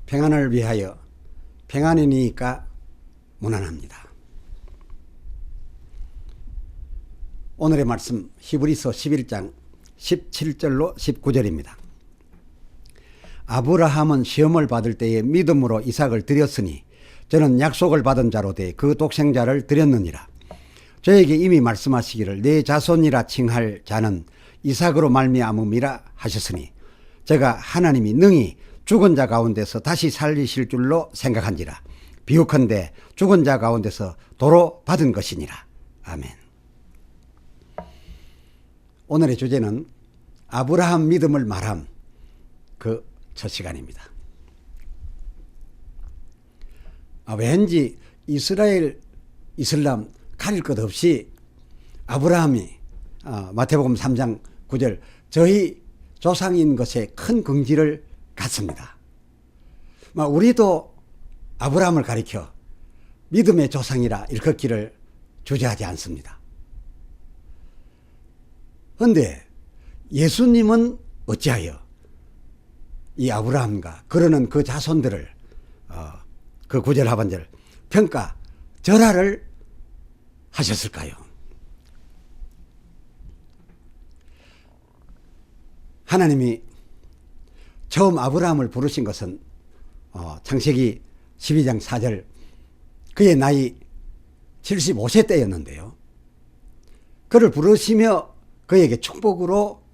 평안을 위하여 평안이니까 무난합니다. 오늘의 말씀 히브리서 11장 17절로 19절입니다. 아브라함은 시험을 받을 때에 믿음으로 이삭을 드렸으니 저는 약속을 받은 자로 돼 그 독생자를 드렸느니라. 저에게 이미 말씀하시기를 내 자손이라 칭할 자는 이삭으로 말미암음이라 하셨으니 제가 하나님이 능히 죽은 자 가운데서 다시 살리실 줄로 생각한지라. 비유컨대 죽은 자 가운데서 도로 받은 것이니라. 아멘. 오늘의 주제는 아브라함 믿음을 말함 그 첫 시간입니다. 왠지 이스라엘, 이슬람 가릴 것 없이 아브라함이 마태복음 3장 9절 저희 조상인 것에 큰 긍지를 갖습니다. 우리도 아브라함을 가리켜 믿음의 조상이라 일컫기를 주저하지 않습니다. 그런데 예수님은 어찌하여 이 아브라함과 그러는 그 자손들을 그 9절 하반절 평가 절하를 하셨을까요? 하나님이 처음 아브라함을 부르신 것은 창세기 12장 4절 그의 나이 75세 때였는데요. 그를 부르시며 그에게 축복으로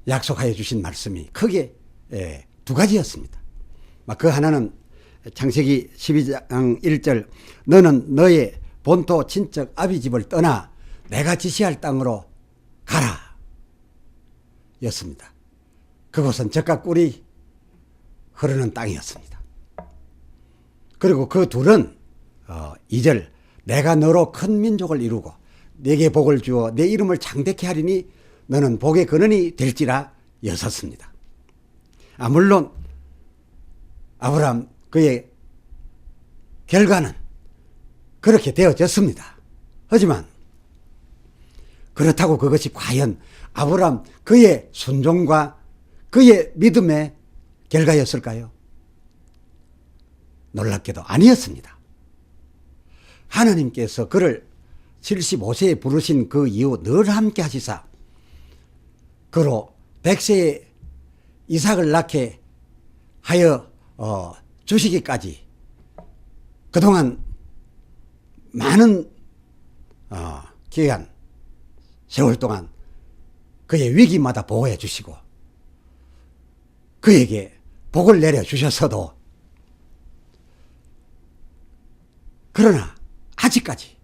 약속하여 주신 말씀이 크게 두 가지였습니다. 그 하나는 창세기 12장 1절 너는 너의 본토 친척 아비 집을 떠나 내가 지시할 땅으로 가라 였습니다. 그곳은 젖과 꿀이 흐르는 땅이었습니다. 그리고 그 둘은 2절 내가 너로 큰 민족을 이루고 내게 복을 주어 내 이름을 장대케 하리니 너는 복의 근원이 될지라 였었습니다. 물론 아브라함 그의 결과는 그렇게 되어졌습니다. 하지만 그렇다고 그것이 과연 아브라함 그의 순종과 그의 믿음의 결과였을까요? 놀랍게도 아니었습니다. 하나님께서 그를 75세에 부르신 그 이후 늘 함께 하시사 그로 100세에 이삭을 낳게 하여 주시기까지 그동안 많은 기간 세월 동안 그의 위기마다 보호해 주시고 그에게 복을 내려 주셨어도 그러나 아직까지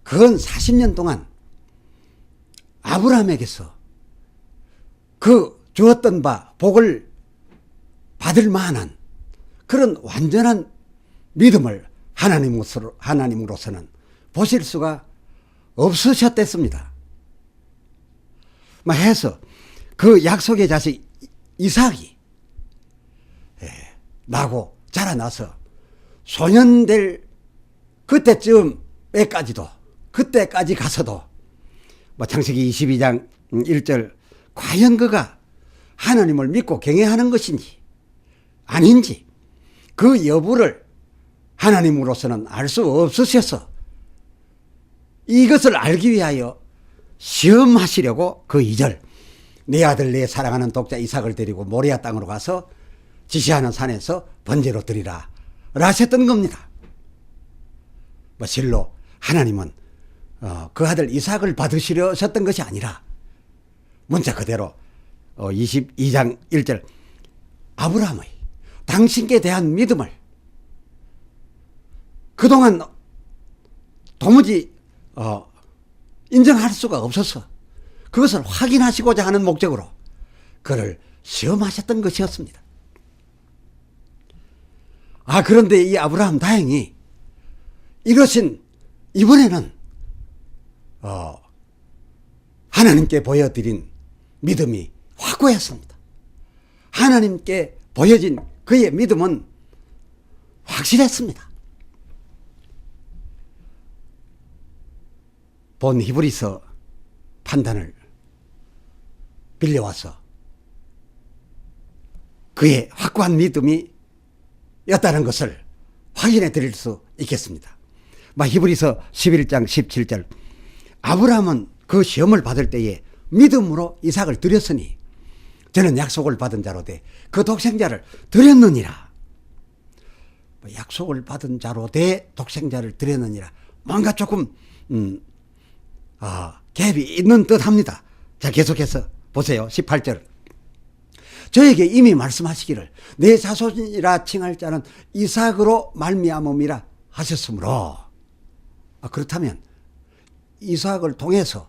근 40년 동안 아브라함에게서 그 주었던 바 복을 받을 만한 그런 완전한 믿음을 하나님으로서는 보실 수가 없으셨댔습니다. 해서 그 약속의 자식 이삭이 나고 자라나서 소년될 그때까지 가서도 창세기 22장 1절 과연 그가 하나님을 믿고 경외하는 것인지 아닌지 그 여부를 하나님으로서는 알 수 없으셔서 이것을 알기 위하여 시험하시려고 그 2절 내 아들 내 사랑하는 독자 이삭을 데리고 모리아 땅으로 가서 지시하는 산에서 번제로 드리라 하셨던 겁니다. 실로 하나님은 그 아들 이삭을 받으시려셨던 것이 아니라 문자 그대로 22장 1절 아브라함의 당신께 대한 믿음을 그동안 도무지 인정할 수가 없어서 그것을 확인하시고자 하는 목적으로 그를 시험하셨던 것이었습니다. 그런데 이 아브라함 다행히 이것은 이번에는 하나님께 보여드린 믿음이 확고했습니다. 하나님께 보여진 그의 믿음은 확실했습니다. 본 히브리서 판단을 빌려와서 그의 확고한 믿음이 였다는 것을 확인해 드릴 수 있겠습니다. 히브리서 11장 17절 아브라함은 그 시험을 받을 때에 믿음으로 이삭을 드렸으니 저는 약속을 받은 자로 돼 그 독생자를 드렸느니라. 약속을 받은 자로 돼 독생자를 드렸느니라. 뭔가 조금 갭이 있는 듯 합니다. 자, 계속해서 보세요. 18절 저에게 이미 말씀하시기를 내 자손이라 칭할 자는 이삭으로 말미암음이라 하셨으므로 그렇다면 이삭을 통해서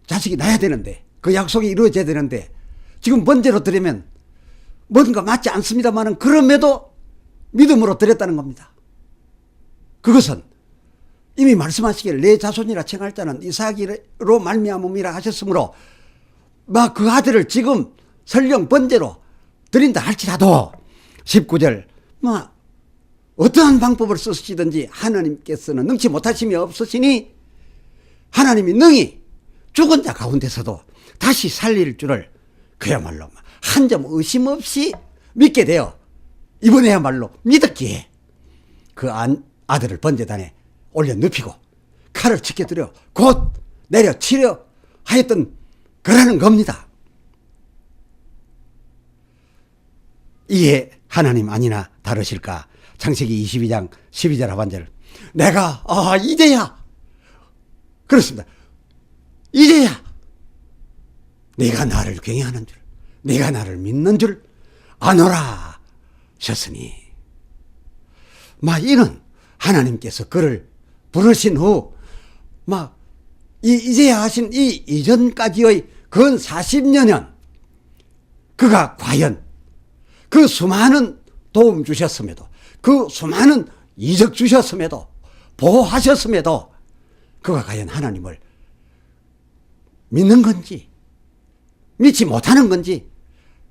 자식이 나야 되는데 그 약속이 이루어져야 되는데 지금 번제로 드리면 뭔가 맞지 않습니다만은 그럼에도 믿음으로 드렸다는 겁니다. 그것은 이미 말씀하시기를 내 자손이라 칭할 자는 이삭으로 말미암음이라 하셨으므로 그 아들을 지금 설령 번제로 드린다 할지라도 19절 어떠한 방법을 쓰시든지 하나님께서는 능치 못하심이 없으시니 하나님이 능히 죽은 자 가운데서도 다시 살릴 줄을 그야말로 한 점 의심 없이 믿게 되어 이번에야말로 믿었기에 그 아들을 번제단에 올려 눕히고 칼을 지켜드려 곧 내려치려 하였던 거라는 겁니다. 이에 하나님 아니나 다르실까? 창세기 22장 12절 하반절 내가 이제야 그렇습니다. 이제야 네가 나를 경외하는 줄 네가 나를 믿는 줄 아노라 하셨으니 이는 하나님께서 그를 부르신 후 이제야 하신 이 이전까지의 근 40여년 그가 과연 그 수많은 도움 주셨음에도 그 수많은 이적 주셨음에도 보호하셨음에도 그가 과연 하나님을 믿는 건지 믿지 못하는 건지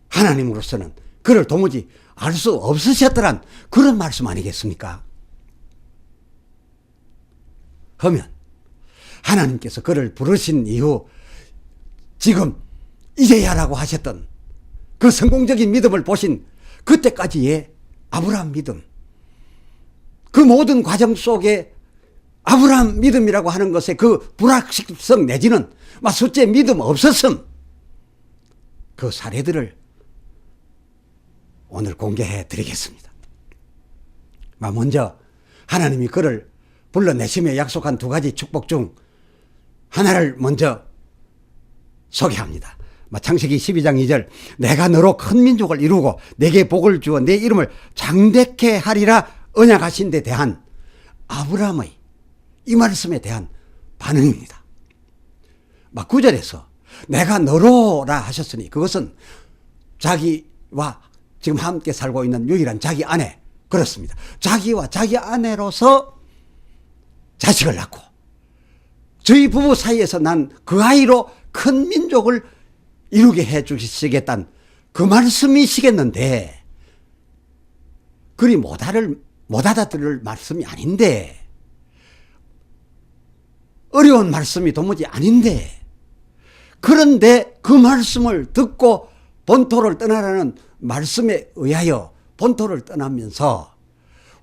하나님으로서는 그를 도무지 알 수 없으셨더란 그런 말씀 아니겠습니까? 하면 하나님께서 그를 부르신 이후 지금 이제야라고 하셨던 그 성공적인 믿음을 보신 그때까지의 아브라함 믿음, 그 모든 과정 속에 아브라함 믿음이라고 하는 것의 그 불확실성 내지는 숫제 믿음 없었음, 그 사례들을 오늘 공개해 드리겠습니다. 먼저 하나님이 그를 불러내시며 약속한 두 가지 축복 중 하나를 먼저 소개합니다. 창세기 12장 2절 내가 너로 큰 민족을 이루고 내게 복을 주어 내 이름을 장대케 하리라 언약하신 데 대한 아브라함의 이 말씀에 대한 반응입니다. 9절에서 내가 너로라 하셨으니 그것은 자기와 지금 함께 살고 있는 유일한 자기 아내, 그렇습니다. 자기와 자기 아내로서 자식을 낳고 저희 부부 사이에서 난 그 아이로 큰 민족을 이루게 해 주시겠다는 그 말씀이시겠는데 그리 못 알아들을 말씀이 아닌데, 어려운 말씀이 도무지 아닌데, 그런데 그 말씀을 듣고 본토를 떠나라는 말씀에 의하여 본토를 떠나면서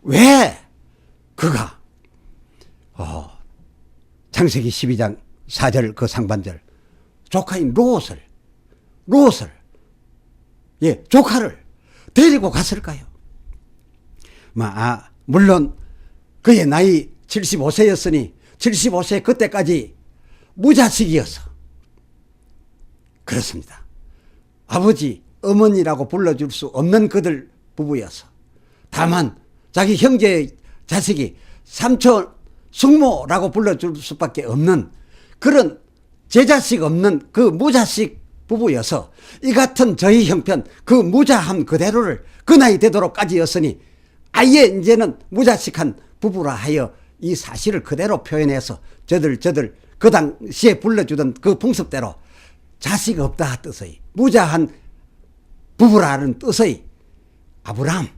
왜 그가 창세기 12장 4절 그 상반절 조카인 롯을 조카를 데리고 갔을까요? 물론 그의 나이 75세였으니 75세 그때까지 무자식이어서 그렇습니다. 아버지, 어머니라고 불러줄 수 없는 그들 부부여서 다만 자기 형제의 자식이 삼촌, 숙모라고 불러줄 수밖에 없는 그런 제자식 없는 그 무자식 부부여서 이 같은 저희 형편 그 무자함 그대로를 그 나이 되도록까지였으니 아예 이제는 무자식한 부부라 하여 이 사실을 그대로 표현해서 저들 그 당시에 불러주던 그 풍습대로 자식 없다 뜻의 무자한 부부라는 뜻의 아브라함,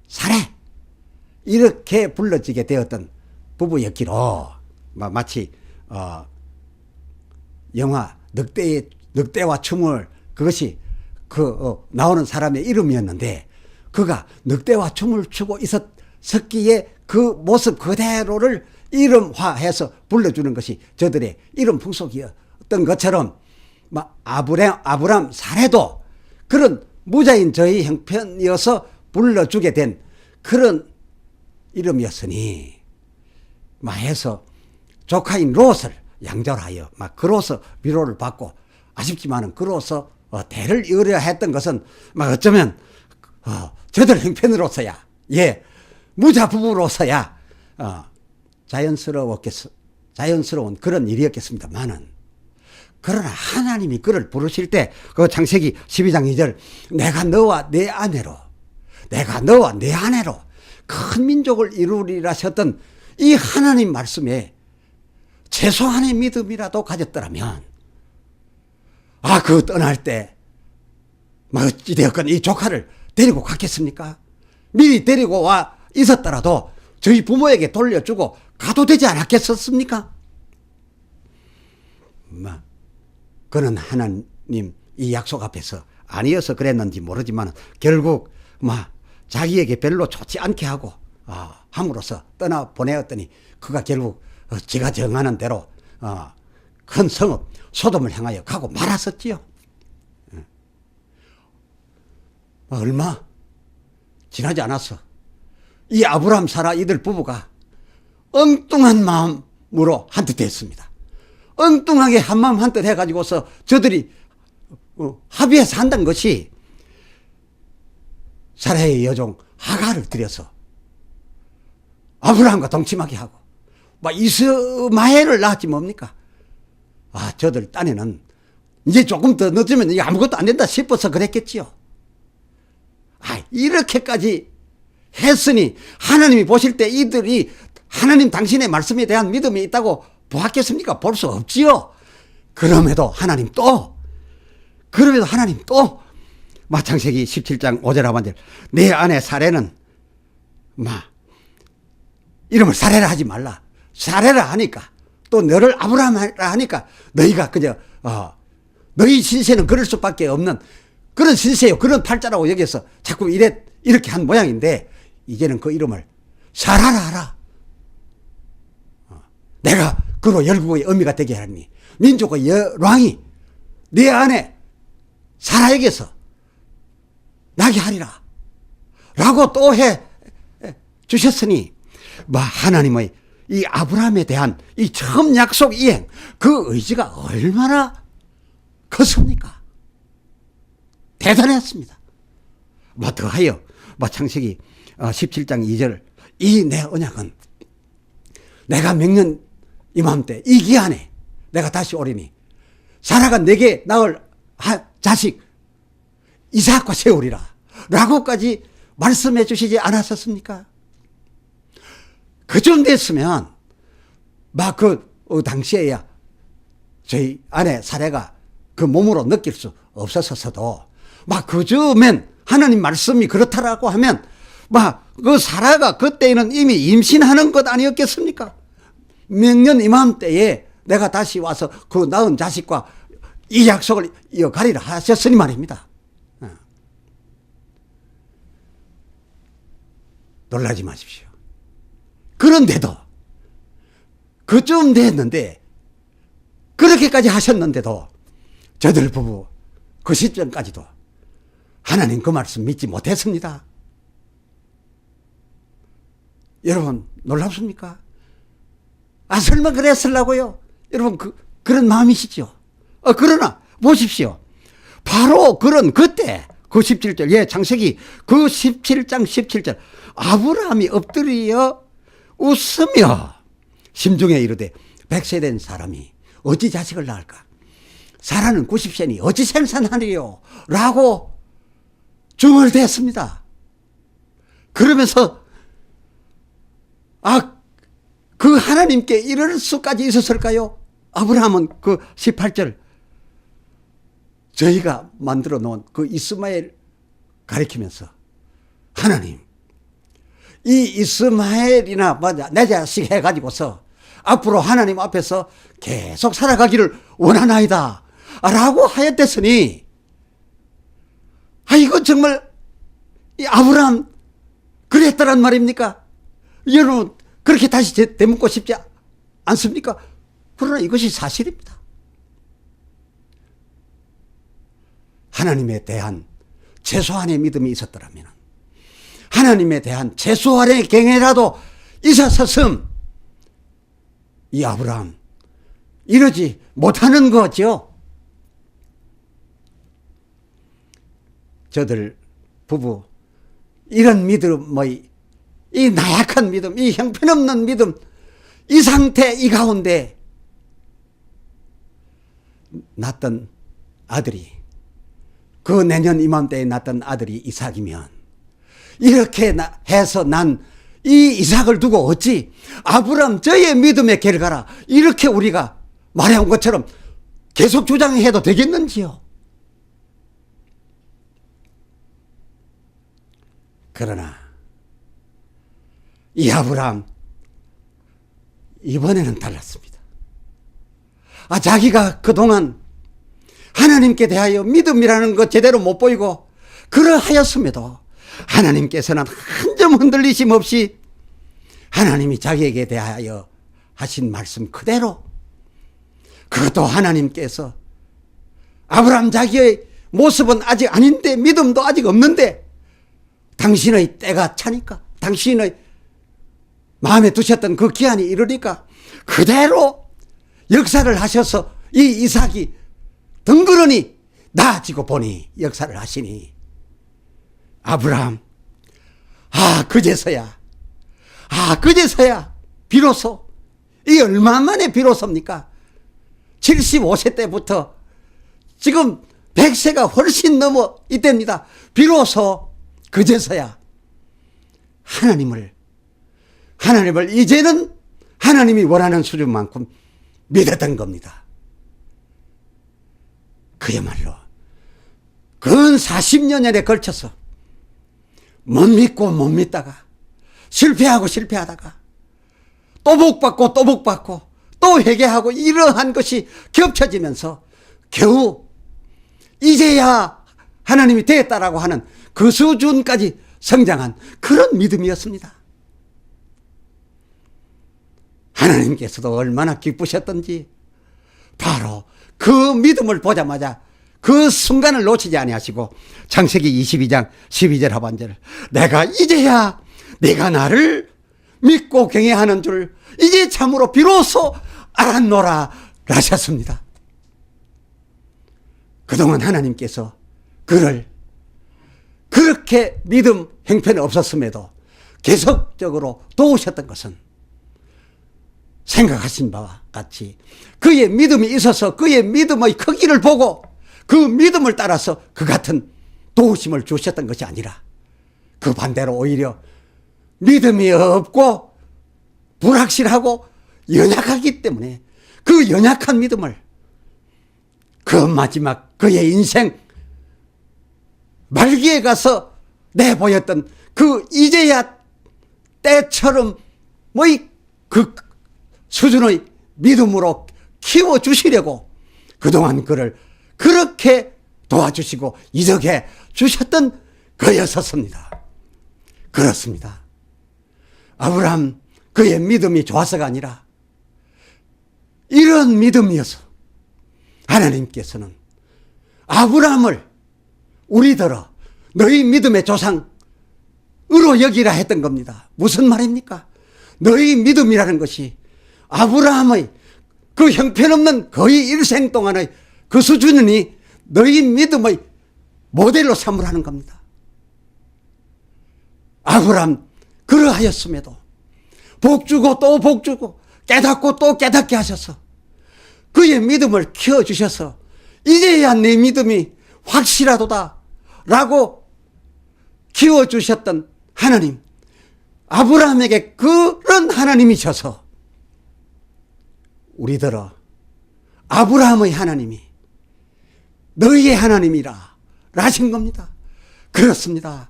사레 이렇게 불러지게 되었던 부부였기로 마치 영화 늑대와 춤을 그것이 나오는 사람의 이름이었는데 그가 늑대와 춤을 추고 있었기에 그 모습 그대로를 이름화해서 불러주는 것이 저들의 이름 풍속이었던 것처럼 아브람 사례도 그런 무자인 저희 형편이어서 불러주게 된 그런 이름이었으니 해서 조카인 롯을 양절하여 그로서 위로를 받고 아쉽지만은 그로서 대를 이으려 했던 것은 어쩌면 저들 형편으로서야 무자 부부로서야 자연스러운 그런 일이었겠습니다만은 그러나 하나님이 그를 부르실 때 그 창세기 12장 2절 내가 너와 내 아내로 큰 민족을 이루리라 하셨던 이 하나님 말씀에 최소한의 믿음이라도 가졌더라면 그 떠날 때 어찌되었건 이 조카를 데리고 갔겠습니까? 미리 데리고 와 있었더라도 저희 부모에게 돌려주고 가도 되지 않았겠었습니까? 그는 하나님 이 약속 앞에서 아니어서 그랬는지 모르지만 결국 자기에게 별로 좋지 않게 하고 함으로써 떠나보내었더니 그가 결국 지가 정하는 대로 큰 성읍 소돔을 향하여 가고 말았었지요. 얼마 지나지 않았어. 이 아브람 사라 이들 부부가 엉뚱한 마음으로 한뜻 됐습니다. 엉뚱하게 한마음 한뜻 해가지고서 저들이 합의해서 한다는 것이 사라의 여종 하가를 들여서 아브라함과 동침하게 하고 이스마엘을 낳았지 뭡니까? 저들 딴에는 이제 조금 더 늦으면 이게 아무것도 안 된다 싶어서 그랬겠지요. 이렇게까지 했으니 하나님이 보실 때 이들이 하나님 당신의 말씀에 대한 믿음이 있다고 보았겠습니까? 볼 수 없지요. 그럼에도 하나님 또 창세기 17장 5절 하반절 내 아내 사례는 이름을 사례라 하지 말라. 사례라 하니까 또 너를 아브라함이라 하니까 너희가 그저 너희 신세는 그럴 수밖에 없는 그런 신세요. 그런 팔자라고 여기서 자꾸 이렇게 한 모양인데 이제는 그 이름을 사라라 하라. 내가 그로 열국의 어미가 되게 하니 민족의 왕이 내 아내 사라에게서 나게 하리라 라고 또 해 주셨으니 하나님의 이 아브라함에 대한 이 처음 약속 이행 그 의지가 얼마나 컸습니까? 대단했습니다. 더하여 창세기 17장 2절 이 내 언약은 내가 명년 이맘때 이 기한에 내가 다시 오리니 사라가 내게 낳을 자식 이삭과 세우리라 라고까지 말씀해 주시지 않았었습니까? 그쯤 됐으면 당시에야 저희 아내 사례가 그 몸으로 느낄 수 없었어도 그쯤엔 하나님 말씀이 그렇다라고 하면 그 사라가 그때는 이미 임신하는 것 아니었겠습니까? 명년 이맘때에 내가 다시 와서 그 낳은 자식과 이 약속을 이어가리라 하셨으니 말입니다. 놀라지 마십시오. 그런데도 그쯤 됐는데 그렇게까지 하셨는데도 저들 부부 그 시점까지도 하나님 그 말씀 믿지 못했습니다. 여러분 놀랍습니까? 설마 그랬으려고요? 여러분 그런 마음이시죠? 그러나 보십시오. 바로 그때 그 17절 창세기 그 17장 17절 아브라함이 엎드려 웃으며 심중에 이르되 100세 된 사람이 어찌 자식을 낳을까? 사라는 90세니 어찌 생산하리요? 라고 중얼댔습니다. 그러면서 그 하나님께 이럴 수까지 있었을까요? 아브라함은 그 18절 저희가 만들어 놓은 그 이스마엘 가리키면서 하나님 이 이스마엘이나 내 자식 해가지고서 앞으로 하나님 앞에서 계속 살아가기를 원하나이다 라고 하였댔으니 정말 이 아브라함 그랬더란 말입니까? 여러분 그렇게 다시 되묻고 싶지 않습니까? 그러나 이것이 사실입니다. 하나님에 대한 최소한의 믿음이 있었더라면, 하나님에 대한 최소한의 경외라도 있었었음 이 아브라함 이러지 못하는 거죠. 저들 부부 이런 믿음의 이 나약한 믿음, 이 형편없는 믿음, 이 상태 이 가운데 낳던 아들이, 그 내년 이맘때에 낳던 아들이 이삭이면, 이렇게 해서 난 이 이삭을 두고 어찌 아브라함 저의 믿음의 결과라 이렇게 우리가 말해온 것처럼 계속 주장해도 되겠는지요? 그러나 이 아브라함 이번에는 달랐습니다. 자기가 그동안 하나님께 대하여 믿음이라는 것 제대로 못 보이고 그러하였음에도 하나님께서는 한 점 흔들리심 없이 하나님이 자기에게 대하여 하신 말씀 그대로, 그것도 하나님께서 아브라함 자기의 모습은 아직 아닌데, 믿음도 아직 없는데 당신의 때가 차니까, 당신의 마음에 두셨던 그 기한이 이르니까 그대로 역사를 하셔서 이 이삭이 덩그러니 나아지고 보니 역사를 하시니, 아브라함 그제서야 비로소, 이 얼마 만에 비로소입니까? 75세 때부터 지금 100세가 훨씬 넘어 이때입니다. 비로소 그제서야 하나님을 이제는 하나님이 원하는 수준만큼 믿었던 겁니다. 그야말로 근 40년에 걸쳐서 못 믿고 못 믿다가 실패하다가 또 복받고 또 회개하고 이러한 것이 겹쳐지면서 겨우 이제야 하나님이 되었다라고 하는 그 수준까지 성장한 그런 믿음이었습니다. 하나님께서도 얼마나 기쁘셨던지 바로 그 믿음을 보자마자 그 순간을 놓치지 아니하시고 창세기 22장 12절 하반절, 내가 이제야 네가 나를 믿고 경외하는 줄 이제 참으로 비로소 알았노라 하셨습니다. 그동안 하나님께서 그를 그렇게 믿음 형편이 없었음에도 계속적으로 도우셨던 것은 생각하신 바와 같이 그의 믿음이 있어서 그의 믿음의 크기를 보고 그 믿음을 따라서 그 같은 도우심을 주셨던 것이 아니라, 그 반대로 오히려 믿음이 없고 불확실하고 연약하기 때문에 그 연약한 믿음을 그 마지막 그의 인생 말기에 가서 내보였던 그 이제야 때처럼 그 수준의 믿음으로 키워주시려고 그동안 그를 그렇게 도와주시고 이적해 주셨던 그였었습니다. 그렇습니다. 아브라함 그의 믿음이 좋아서가 아니라 이런 믿음이어서 하나님께서는 아브라함을 우리더러 너희 믿음의 조상으로 여기라 했던 겁니다. 무슨 말입니까? 너희 믿음이라는 것이 아브라함의 그 형편없는 거의 일생 동안의 그 수준이 너희 믿음의 모델로 삼으라는 겁니다. 아브라함 그러하였음에도 복주고 또 복주고 깨닫고 또 깨닫게 하셔서 그의 믿음을 키워주셔서 이제야 내 믿음이 확실하도다 라고 키워주셨던 하나님, 아브라함에게 그런 하나님이셔서 우리들어 아브라함의 하나님이 너희의 하나님이라 하신 겁니다. 그렇습니다.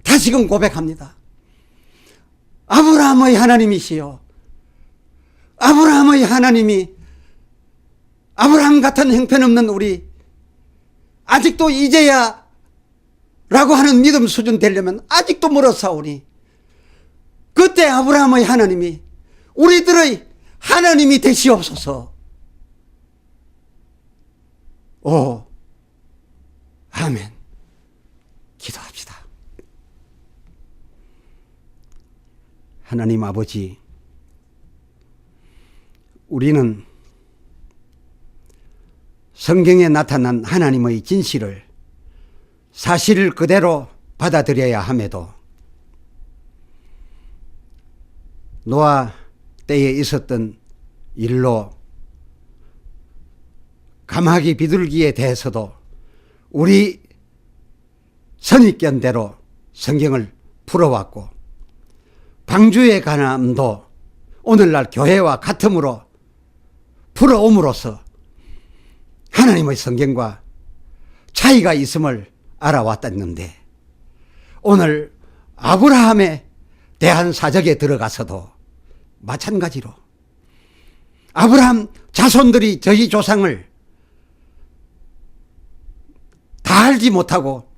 다시금 고백합니다. 아브라함의 하나님이시여, 아브라함의 하나님이 아브라함 같은 형편없는 우리, 아직도 이제야 라고 하는 믿음 수준 되려면 아직도 멀었사오니 그때 아브라함의 하나님이 우리들의 하나님이 되시옵소서. 오, 아멘. 기도합시다. 하나님 아버지, 우리는 성경에 나타난 하나님의 진실을 사실 그대로 받아들여야 함에도 노아 때에 있었던 일로 가마귀 비둘기에 대해서도 우리 선입견대로 성경을 풀어왔고 방주의 간암도 오늘날 교회와 같음으로 풀어옴으로써 하나님의 성경과 차이가 있음을 알아왔었는데 오늘 아브라함에 대한 사적에 들어가서도 마찬가지로 아브라함 자손들이 저희 조상을 다 알지 못하고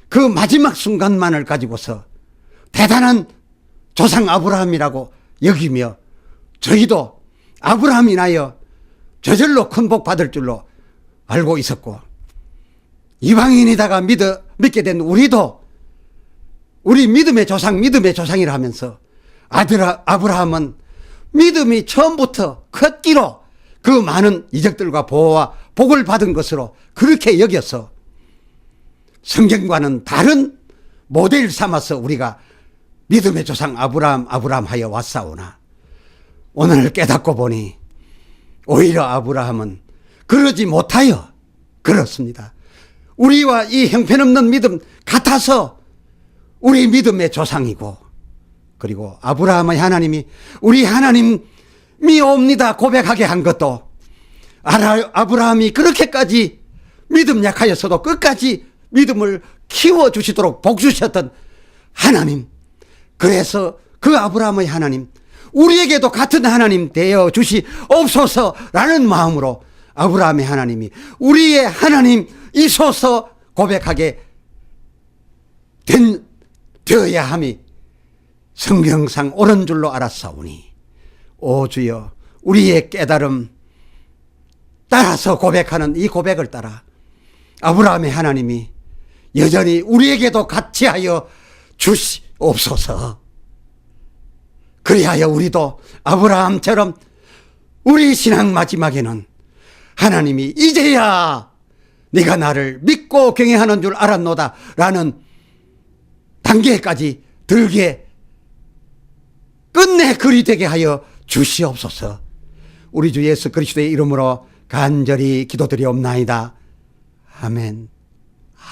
그 마지막 순간만을 가지고서 대단한 조상 아브라함이라고 여기며 저희도 아브라함이 나여 저절로 큰 복 받을 줄로 알고 있었고 이방인이다가 믿게 된 우리도 우리 믿음의 조상이라 하면서 아브라함은 믿음이 처음부터 컸기로 그 많은 이적들과 보호와 복을 받은 것으로 그렇게 여겨서 성경과는 다른 모델 삼아서 우리가 믿음의 조상 아브라함 하여 왔사오나 오늘 깨닫고 보니 오히려 아브라함은 그러지 못하여 그렇습니다. 우리와 이 형편없는 믿음 같아서 우리 믿음의 조상이고 그리고 아브라함의 하나님이 우리 하나님이옵니다 고백하게 한 것도 아브라함이 그렇게까지 믿음 약하였어도 끝까지 믿음을 키워주시도록 복주셨던 하나님, 그래서 그 아브라함의 하나님 우리에게도 같은 하나님 되어 주시옵소서라는 마음으로 아브라함의 하나님이 우리의 하나님이소서 고백하게 되어야 함이 성경상 옳은 줄로 알았사오니 오 주여 우리의 깨달음 따라서 고백하는 이 고백을 따라 아브라함의 하나님이 여전히 우리에게도 같이 하여 주시옵소서. 그리하여 우리도 아브라함처럼 우리 신앙 마지막에는 하나님이 이제야 네가 나를 믿고 경외하는 줄 알았노다 라는 단계까지 들게 끝내 그리 되게 하여 주시옵소서. 우리 주 예수 그리스도의 이름으로 간절히 기도드리옵나이다. 아멘.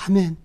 아멘.